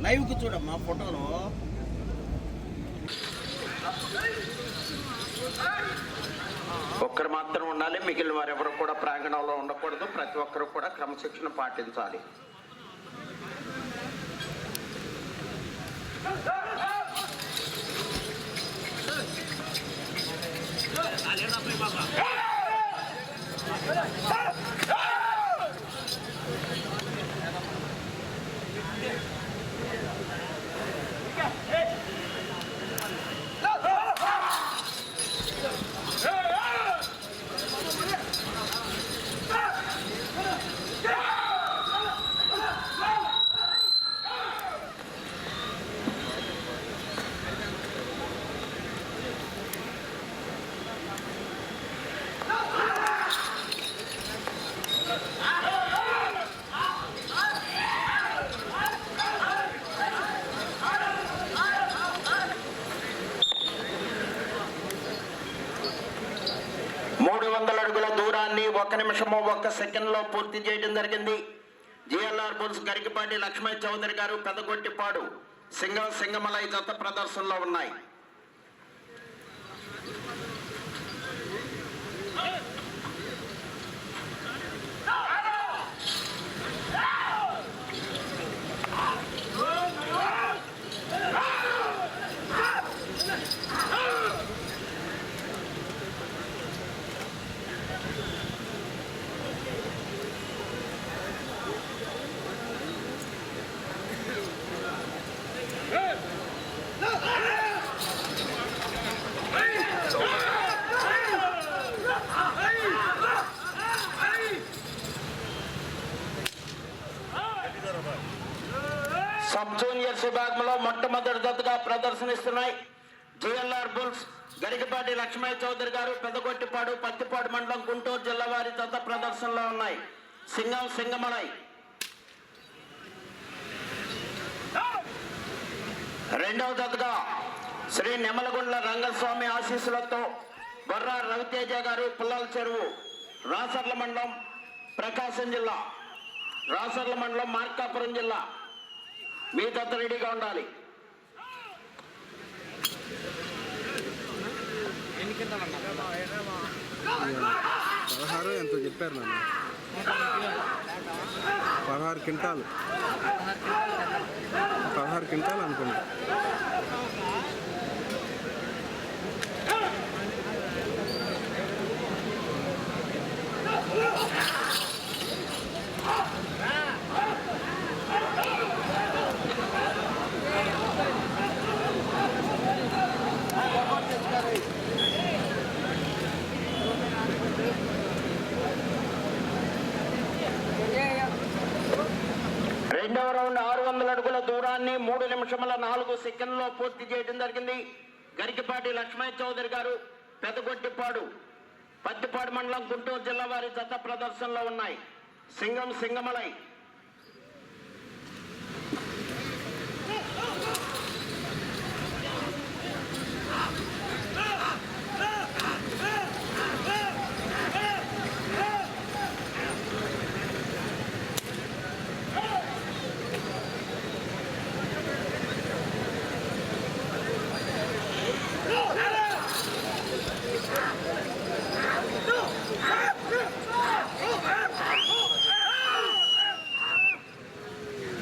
లైవ్కి చూడమ్మా ఫోటోలో. ఒక్కరు మాత్రం ఉండాలి, మిగిలిన వారు ఎవరు కూడా ప్రాంగణంలో ఉండకూడదు. ప్రతి ఒక్కరు కూడా క్రమశిక్షణ పాటించాలి. దూరాన్ని 1 నిమిషము 1 సెకండ్లో పూర్తి చేయడం జరిగింది. జిఎల్ఆర్ బుల్స్ గరికపాటి లక్ష్మీ చౌదరి గారు, పెదగొట్టిపాడు సింగమలై జత ప్రదర్శనలో ఉన్నాయి. సబ్ జూనియర్స్ విభాగంలో మొట్టమొదటి జతగా ప్రదర్శనిస్తున్నాయి జిఎల్ఆర్ బుల్స్ గరికపాటి లక్ష్మీ చౌదరి గారు, పెదగొట్టిపాడు పత్తిపాడు మండలం గుంటూరు జిల్లా వారి జత ప్రదర్శనలో ఉన్నాయి. సింగమలై. రెండవ జతగా శ్రీ నెమలగుండ్ల రంగస్వామి ఆశీస్సులతో బొర్రా రవితేజ గారు, పుల్లల చెరువు రాసర్ల మండలం ప్రకాశం జిల్లా, రాసర్ల మండలం మార్కాపురం జిల్లా. మీ జత రెడీగా ఉండాలి. పదహారు ఎంతో చెప్పారు నన్ను, 16 క్వింటాలు అనుకుంటా. రెండవ రౌండ్ 600 అడుగుల దూరాన్ని 3 నిమిషముల 4 సెకండ్లో పూర్తి చేయడం జరిగింది. గరికపాటి లక్ష్మీ చౌదరి గారు, పెదగొట్టిపాడు పత్తిపాడు మండలం గుంటూరు జిల్లా వారి జత ప్రదర్శనలో ఉన్నాయి. సింగమలై.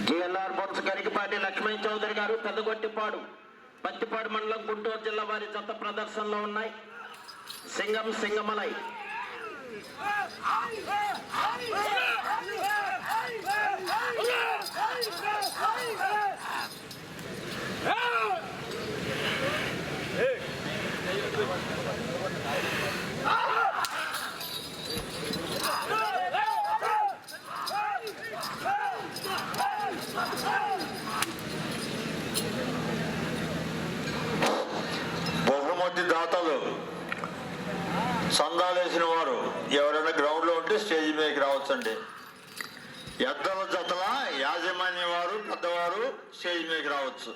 జిఎల్ఆర్ బొత్స గరికపాటి లక్ష్మీ చౌదరి గారు, పెదగొట్టిపాడు పత్తిపాడు మండలం గుంటూరు జిల్లా వారి జత ప్రదర్శనలో ఉన్నాయి. సింగమలై. బహుమతి దాతలు సందాలేసిన వారు ఎవరైనా గ్రౌండ్ లో ఉంటే స్టేజ్ మీదకి రావచ్చండి. ఎద్దల జతల యాజమాన్య వారు, పెద్దవారు స్టేజ్ మీదకి రావచ్చు.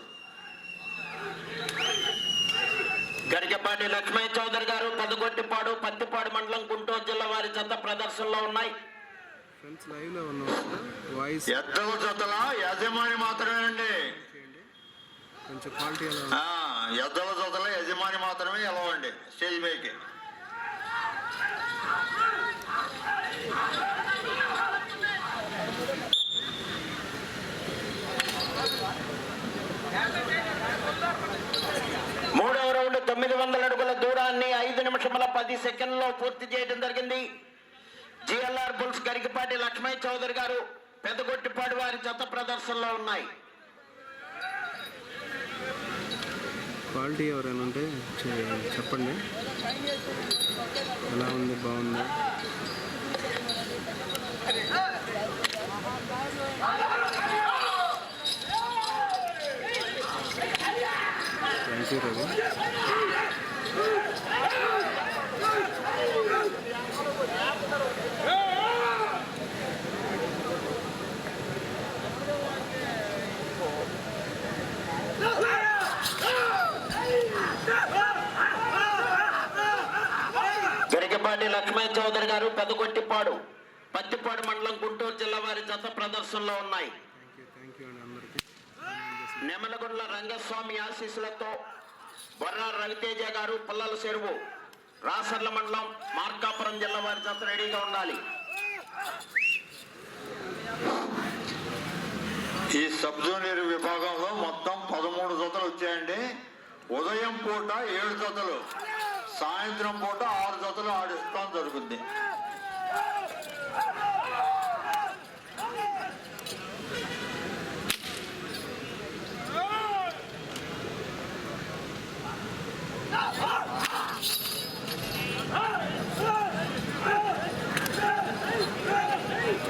గరికపాటి లక్ష్మీ చౌదరి గారు, పెదగొట్టిపాడు పత్తిపాడు మండలం గుంటూరు జిల్లా వారి జత ప్రదర్శనలో ఉన్నాయి. ఎద్దల జతల యాజమాన్యం మాత్రమేనండి. కొంచెం క్వాలిటీ ఎలా ఉంది? ఎద్దల జతల యజమాని మాత్రమే వెళ్ళవండి స్టేజ్ మీదకి. మూడవ రౌండ్ 900 అడుగుల దూరాన్ని 5 నిమిషముల 10 సెకండ్లో పూర్తి చేయడం జరిగింది. జిఎల్ఆర్ బుల్స్ గరికపాటి లక్ష్మయ్య చౌదరి గారు పెద్దగొట్టిపాడు వారి జత ప్రదర్శనలో ఉన్నాయి. క్వాలిటీ ఎవరైనా ఉంటే చెప్పండి, ఎలా ఉంది, బాగుంది? Thank you Ravi. గరికపాటి లక్ష్మయ్య చౌదరి గారు పెదగొట్టిపాడు పత్తిపాడు మండలం గుంటూరు జిల్లా వారి జత ప్రదర్శనలో ఉన్నాయి. థ్యాంక్ యూ అండి అందరికీ. నెమలగొండ్ల రంగస్వామి ఆశీస్సులతో బొర్రా రవితేజ గారు పుల్లల చెరువు రాసర్ల మండలం మార్కాపురం జిల్లా వారి జత రెడీగా ఉండాలి. ఈ సబ్ జూనియర్ విభాగంలో మొత్తం 13 జతలు వచ్చాయండి. ఉదయం పూట 7 జతలు, సాయంత్రం పూట 6 జతలు ఆడిస్తాం జరుగుద్ది.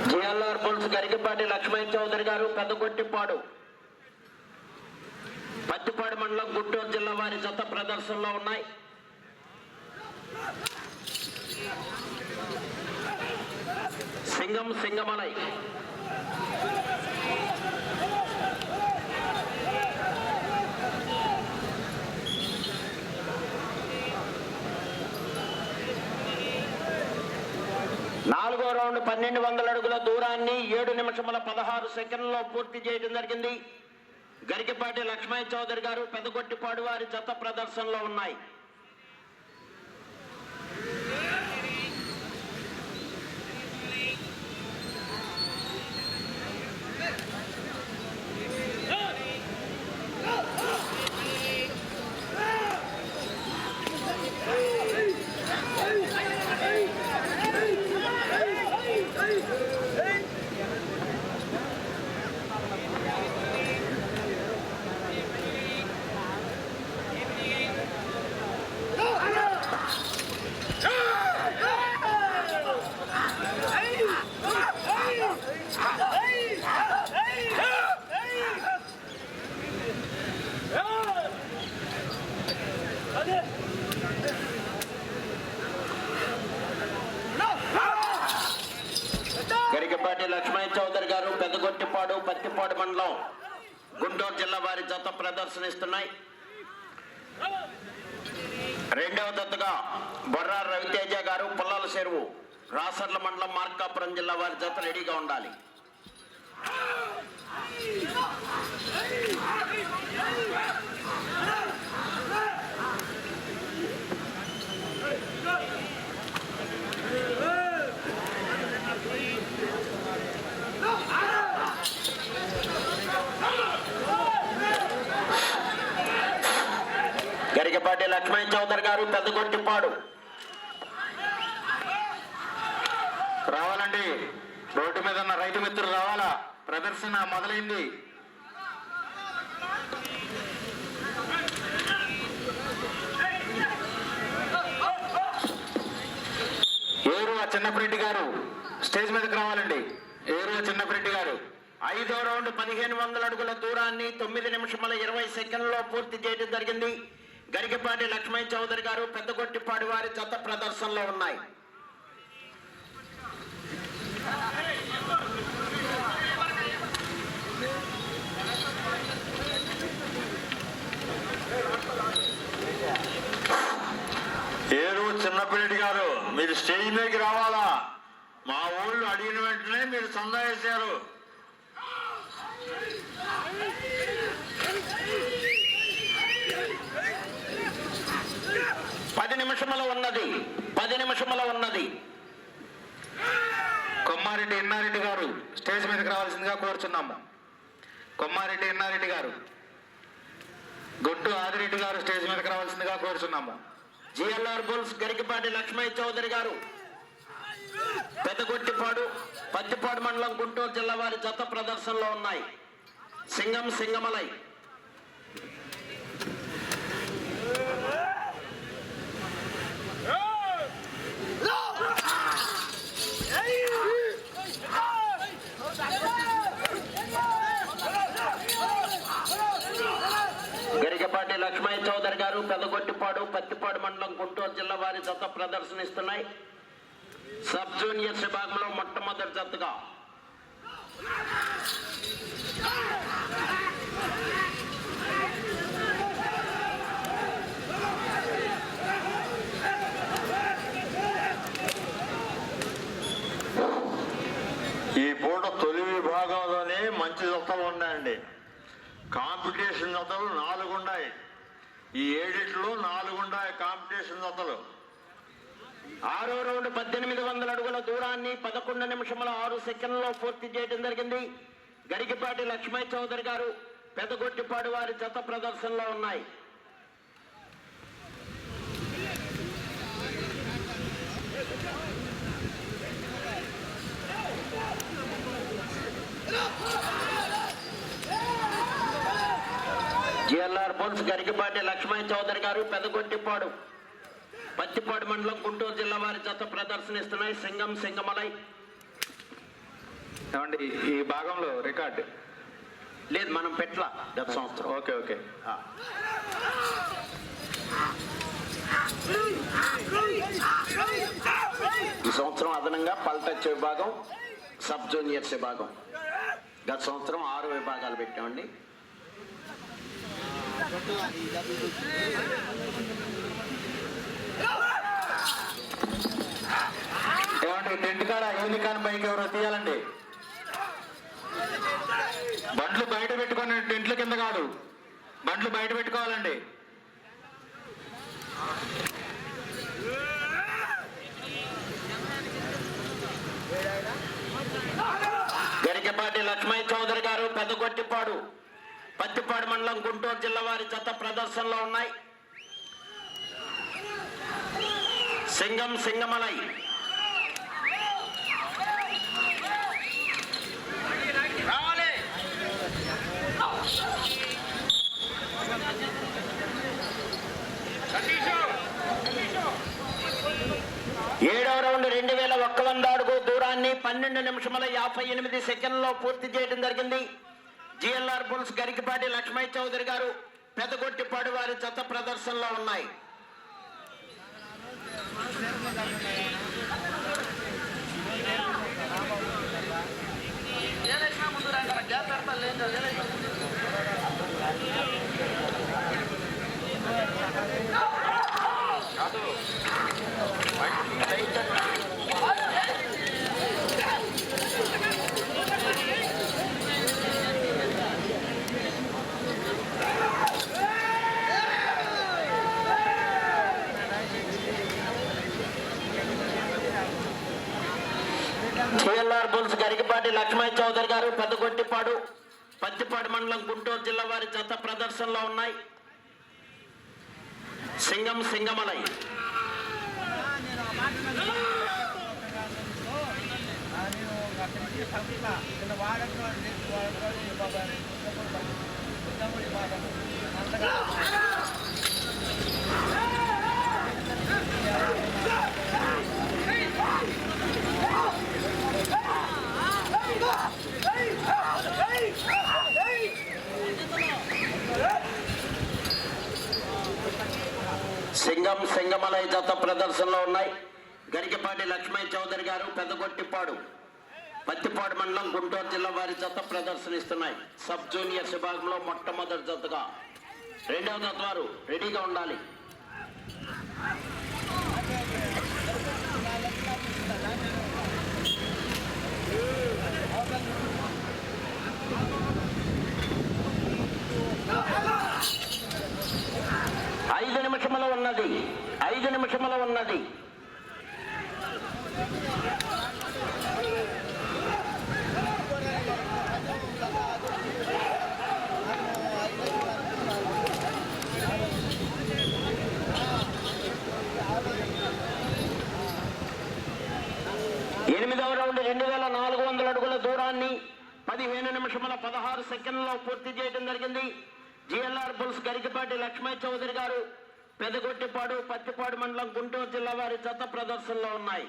జిఎల్ఆర్ బుల్స్ గరికపాటి లక్ష్మయ్య చౌదరి గారు పెద్దగొట్టిపాడు పత్తిపాడు మండలం గుంటూరు జిల్లా వారి జత ప్రదర్శనలో ఉన్నాయి. సింగమలై నాలుగో రౌండ్ 1200 అడుగుల దూరాన్ని 7 నిమిషముల 16 సెకండ్లో పూర్తి చేయడం జరిగింది. గరికపాటి లక్ష్మయ్య చౌదరి గారు పెదగొట్టిపాడు వారి జత ప్రదర్శనలో ఉన్నాయి. గరికపాటి లక్ష్మయ్య చౌదరి గారు పెద్దగొట్టిపాడు పత్తిపాడు మండలం గుంటూరు జిల్లా వారి జత ప్రదర్శనిస్తున్నాయి. రెండవ జతగా బొర్రా రవితేజ గారు పుల్లల చెరువు రాసర్ల మండలం మార్కాపురం జిల్లా వారి జత రెడీగా ఉండాలి. గరికపాటి లక్ష్మయ్య చౌదరి గారు పెద్దగొట్టిపాడు రావాలండి, రోడ్డు మీద ఉన్న రైతు మిత్రులు రావాలా, ప్రదర్శన మొదలైంది. ఏరువ చిన్నపరెడ్డి గారు స్టేజ్ మీదకి రావాలండి. ఏరువ చిన్నపరెడ్డి గారు. ఐదో రౌండ్ 1500 అడుగుల దూరాన్ని 9 నిమిషముల 20 సెకండ్లో పూర్తి చేయడం జరిగింది. గరికపాటి లక్ష్మయ్య చౌదరి గారు పెద్దగొట్టిపాడు వారి జత ప్రదర్శనలో ఉన్నాయి. ఏరువ చిన్నపరెడ్డి గారు, మీరు స్టేజ్ మీదకి రావాలా. మా ఊళ్ళు అడిగిన వెంటనే మీరు చందా వేశారు. ఉన్నది, 10 నిమిషముల ఉన్నది. కొమ్మారెడ్డి ఎన్నారెడ్డి గారు స్టేజ్ మీదకి రావాల్సిందిగా కోరుచున్నాము. కొమ్మారెడ్డి ఎన్నారెడ్డి గారు, గొట్టు ఆదిరెడ్డి గారు స్టేజ్ మీదకి రావాల్సిందిగా కోరుచున్నాము. జిఎల్ఆర్ బుల్స్ గరికపాటి లక్ష్మయ్య చౌదరి గారు పెద్దగొట్టిపాడు పత్తిపాడు మండలం గుంటూరు జిల్లా వారి జత ప్రదర్శనలో ఉన్నాయి. సింగం సింగమలై గరికపాటి లక్ష్మయ్య చౌదరి గారు పెద్దగొట్టిపాడు పత్తిపాడు మండలం గుంటూరు జిల్లా వారి జత ప్రదర్శనిస్తున్నాయి. సబ్ జూనియర్స్ విభాగంలో మొట్టమొదటి జతగా ఈ పూట తొలి విభాగంలోనే మంచి జతలు ఉన్నాయండి. కాంపిటీషన్ జతలు 4 ఉన్నాయి. ఈ 7లో 4 ఉన్నాయి కాంపిటీషన్ జతలు. 6వ రౌండ్ 1800 అడుగుల దూరాన్ని 11 నిమిషముల 6 సెకండ్లలో పూర్తి చేయడం జరిగింది. గరికపాటి లక్ష్మయ్య చౌదరి గారు పెదగొట్టిపాడు వారి జత ప్రదర్శనలో ఉన్నాయి. జిఎల్ఆర్ బుల్స్ గరికపాటి లక్ష్మయ్య చౌదరి గారు పెదగొట్టిపాడు పత్తిపాడు మండలం గుంటూరు జిల్లా వారి జత ప్రదర్శనిస్తున్నాయి. సింగం సింగమలై ఏమండి ఈ భాగంలో రికార్డు లేదు, మనం పెట్ల గత సంవత్సరం. Okay okay. ఈ సంవత్సరం అదనంగా పల్టచ్ విభాగం, సబ్ జూనియర్స్ విభాగం. గత సంవత్సరం 6 విభాగాలు పెట్టామండి. ఏమండి టెంట్ కాడ యూనికాన్ బైక్ ఎవరో తీయాలండి. బండ్లు బయట పెట్టుకొని టెంట్ల కింద కాదు, బండ్లు బయట పెట్టుకోవాలండి. గరికపాటి లక్ష్మయ్య చౌదరి గారు పెదగొట్టిపాడు పత్తిపాడు మండలం గుంటూరు జిల్లా వారి జత ప్రదర్శనలో ఉన్నాయి. సింగం సింగమలై రావాలి. 7వ రౌండ్ 2100 అడుగు దూరాన్ని 12 నిమిషముల 58 సెకండ్లలో పూర్తి చేయడం జరిగింది. జిఎల్ఆర్ బుల్స్ గరికపాటి లక్ష్మయ్య చౌదరి గారు పెదగొట్టిపాడు వారి జత ప్రదర్శనలో ఉన్నాయి. జిఎల్ఆర్ బుల్స్ గరికపాటి లక్ష్మయ్య చౌదరి గారు పెదగొట్టిపాడు పత్తిపాడు మండలం గుంటూరు జిల్లా వారి జత ప్రదర్శనలో ఉన్నాయి. సింగం సింగమలై సింగం సింగమలై జత ప్రదర్శనలో ఉన్నాయి. గరికపాటి లక్ష్మయ్య చౌదరి గారు పెదగొట్టిపాడు పత్తిపాడు మండలం గుంటూరు జిల్లా వారి జత ప్రదర్శనిస్తున్నాయి. సబ్ జూనియర్స్ విభాగంలో మొట్టమొదటి జతగా 2వ జత వారు రెడీగా ఉండాలి. ఐదు నిమిషములు ఉన్నది. 5 నిమిషముల ఉన్నది. ఎనిమిదవ రౌండ్ 2400 అడుగుల దూరాన్ని 15 నిమిషముల 16 సెకండ్లలో పూర్తి చేయడం జరిగింది. జిఎల్ఆర్ బుల్స్ గరికపాటి లక్ష్మయ్య చౌదరి గారు పెదగొట్టిపాడు పత్తిపాడు మండలం గుంటూరు జిల్లా వారి జత ప్రదర్శనలో ఉన్నాయి.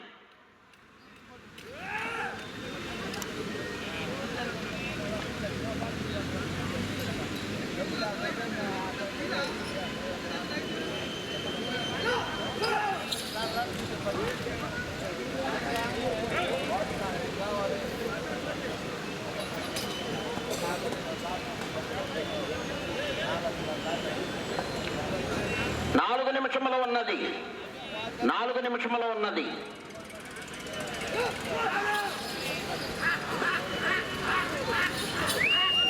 నాలుగు నిమిషముల ఉన్నది.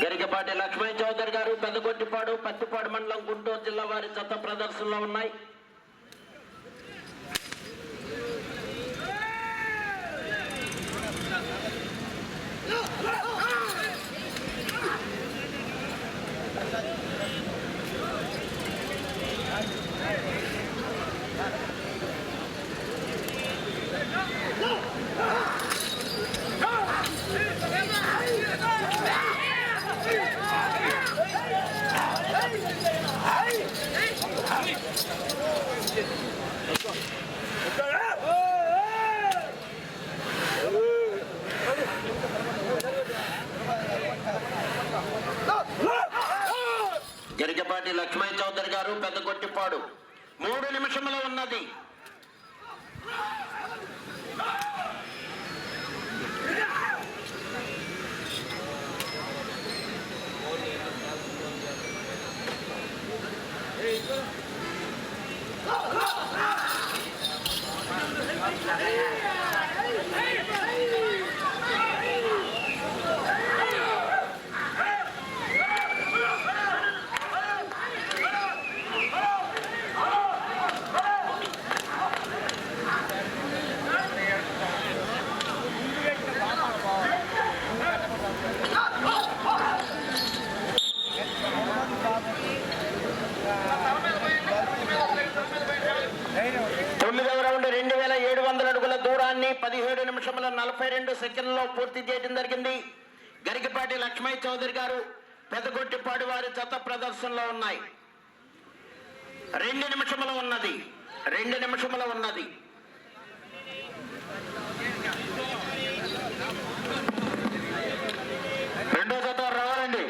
గరికపాటి లక్ష్మయ్య చౌదరి గారు పెదగొట్టిపాడు పత్తిపాడు మండలం గుంటూరు జిల్లా వారి జత ప్రదర్శనలో ఉన్నాయి. గరికపాటి లక్ష్మయ్య చౌదరి గారు పెదగొట్టిపాడు 3 నిమిషముల ఉన్నది. తొమ్మిదవ రౌండ్ 2700 అడుగుల దూరాన్ని 17 నిమిషముల 42 సెకండ్లలో పూర్తి చేయడం జరిగింది. గరికపాటి లక్ష్మయ్య చౌదరి గారు పెదగొట్టిపాడు వారి జత ప్రదర్శనలో ఉన్నాయి. 2 నిమిషముల ఉన్నది. రెండో జత రావాలండి.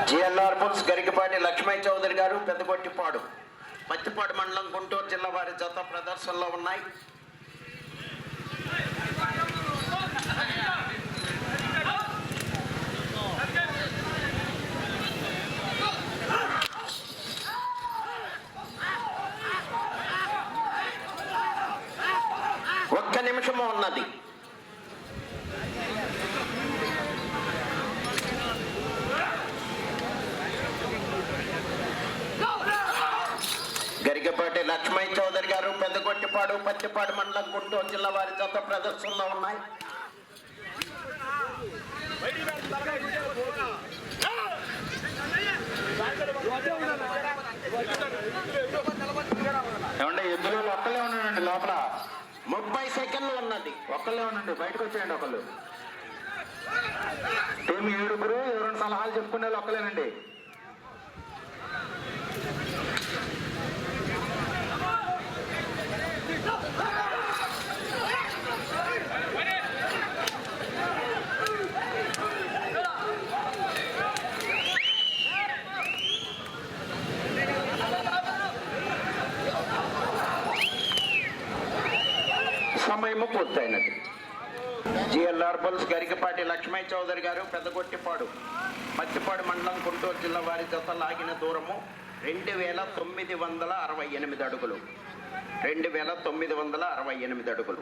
జిఎల్ఆర్ బుల్స్ గరికపాటి లక్ష్మయ్య చౌదరి గారు పెదగొట్టిపాడు పత్తిపాడు మండలం గుంటూరు జిల్లా వారి జత ప్రదర్శనలో ఉన్నాయి. ఒక్క నిమిషము ఉన్నది. గరికపాటి లక్ష్మయ్య చౌదరి గారు పెదగొట్టిపాడు పత్తిపాడు మండలం గుంటూరు జిల్లా వారి జత ప్రదర్శనలో ఉన్నాయి. ఏమంటే ఎద్దులో ఒక్కలే ఉన్నానండి లోపల. 30 సెకండ్లు ఉన్నది. ఒక్కళ్ళే ఉండండి, బయటకు వచ్చేయండి. ఒకళ్ళు టీం 7 ఎవరైనా సలహాలు చెప్పుకునే వాళ్ళు ఒక్కలేనండి. సమయము పూర్తయినది. జిఎల్ఆర్ బుల్స్ గరికపాటి లక్ష్మయ్య చౌదరి గారు పెద్దగొట్టిపాడు పత్తిపాడు మండలం గుంటూరు జిల్లా వారి జత లాగిన దూరము 2968 అడుగులు. 2968 అడుగులు.